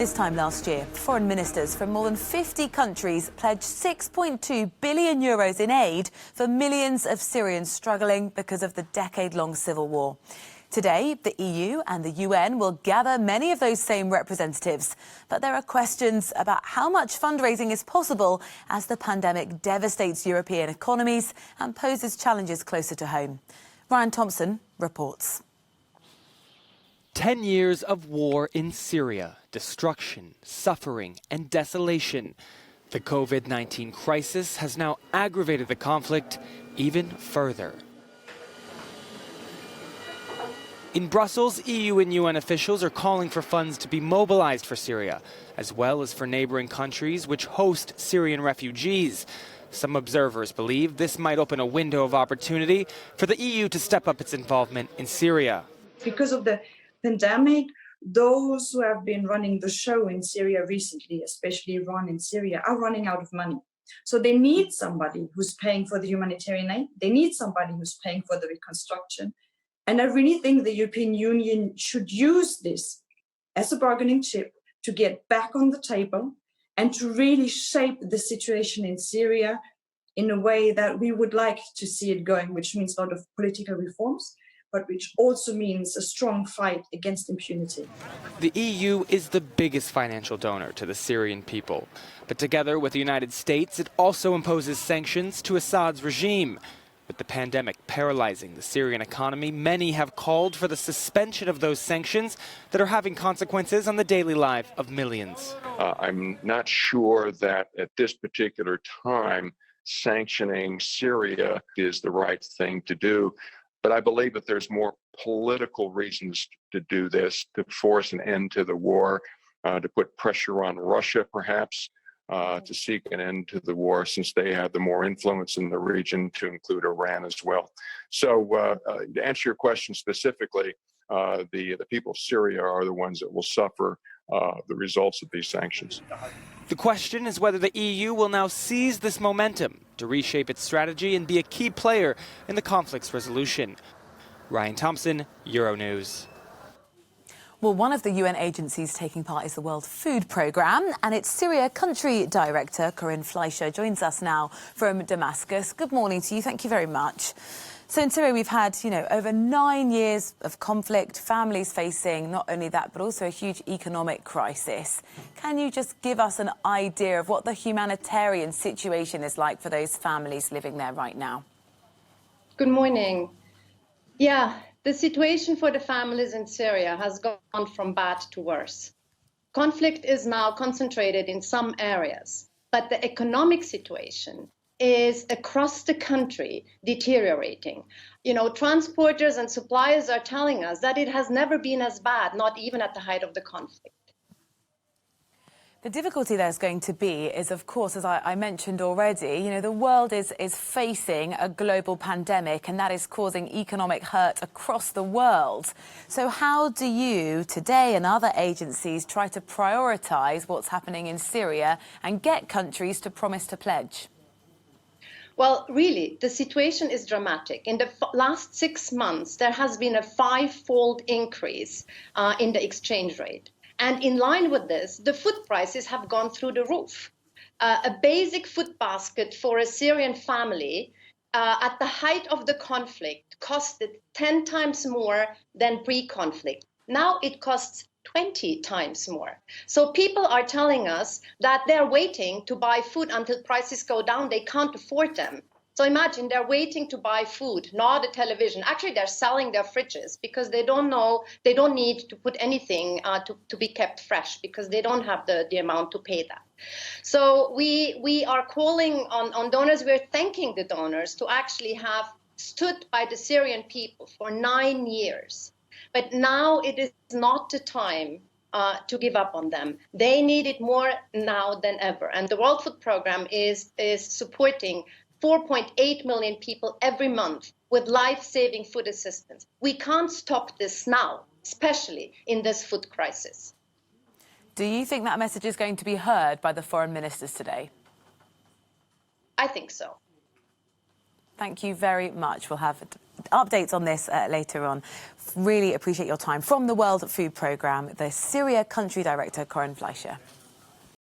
This time last year, foreign ministers from more than 50 countries pledged €6.2 billion in aid for millions of Syrians struggling because of the decade-long civil war. Today, the EU and the UN will gather many of those same representatives. But there are questions about how much fundraising is possible as the pandemic devastates European economies and poses challenges closer to home. Ryan Thompson reports. 10 years of war in Syria, destruction, suffering, and desolation. The COVID-19 crisis has now aggravated the conflict even further. In Brussels, EU and UN officials are calling for funds to be mobilized for Syria, as well as for neighboring countries which host Syrian refugees. Some observers believe this might open a window of opportunity for the EU to step up its involvement in Syria. Because of the pandemic, those who have been running the show in Syria recently, especially Iran and Syria, are running out of money. So they need somebody who's paying for the humanitarian aid. They need somebody who's paying for the reconstruction. And I really think the European Union should use this as a bargaining chip to get back on the table and to really shape the situation in Syria in a way that we would like to see it going, which means a lot of political reforms, but which also means a strong fight against impunity. The EU is the biggest financial donor to the Syrian people. But together with the United States, it also imposes sanctions to Assad's regime. With the pandemic paralyzing the Syrian economy, many have called for the suspension of those sanctions that are having consequences on the daily life of millions. I'm not sure that at this particular time, sanctioning Syria is the right thing to do. But I believe that there's more political reasons to do this, to force an end to the war, to put pressure on Russia, perhaps, to seek an end to the war, since they have the more influence in the region, to include Iran as well. So to answer your question specifically, the people of Syria are the ones that will suffer the results of these sanctions. The question is whether the EU will now seize this momentum to reshape its strategy and be a key player in the conflict's resolution. Ryan Thompson, Euronews. Well, one of the UN agencies taking part is the World Food Programme, and its Syria country director, Corinne Fleischer, joins us now from Damascus. Good morning to you. Thank you very much. So in Syria, we've had, over 9 years of conflict, families facing not only that, but also a huge economic crisis. Can you just give us an idea of what the humanitarian situation is like for those families living there right now? Good morning. Yeah, the situation for the families in Syria has gone from bad to worse. Conflict is now concentrated in some areas, but the economic situation is across the country deteriorating. Transporters and suppliers are telling us that it has never been as bad, not even at the height of the conflict. The difficulty there's going to be is, of course, as I mentioned already, the world is facing a global pandemic, and that is causing economic hurt across the world. So how do you, today, and other agencies try to prioritise what's happening in Syria and get countries to promise to pledge? Well, really, the situation is dramatic. In the last 6 months, there has been a 5-fold increase in the exchange rate. And in line with this, the food prices have gone through the roof. A basic food basket for a Syrian family at the height of the conflict costed 10 times more than pre-conflict. Now it costs 20 times more. So people are telling us that they're waiting to buy food until prices go down. They can't afford them. So imagine they're waiting to buy food, not a television. Actually, they're selling their fridges because they don't need to put anything to be kept fresh, because they don't have the amount to pay that. So we are calling on donors. We're thanking the donors to actually have stood by the Syrian people for 9 years. But now it is not the time to give up on them. They need it more now than ever. And the World Food Programme is supporting 4.8 million people every month with life-saving food assistance. We can't stop this now, especially in this food crisis. Do you think that message is going to be heard by the foreign ministers today? I think so. Thank you very much. We'll have updates on this later on. Really appreciate your time. From the World Food Programme, the Syria Country Director, Corinne Fleischer.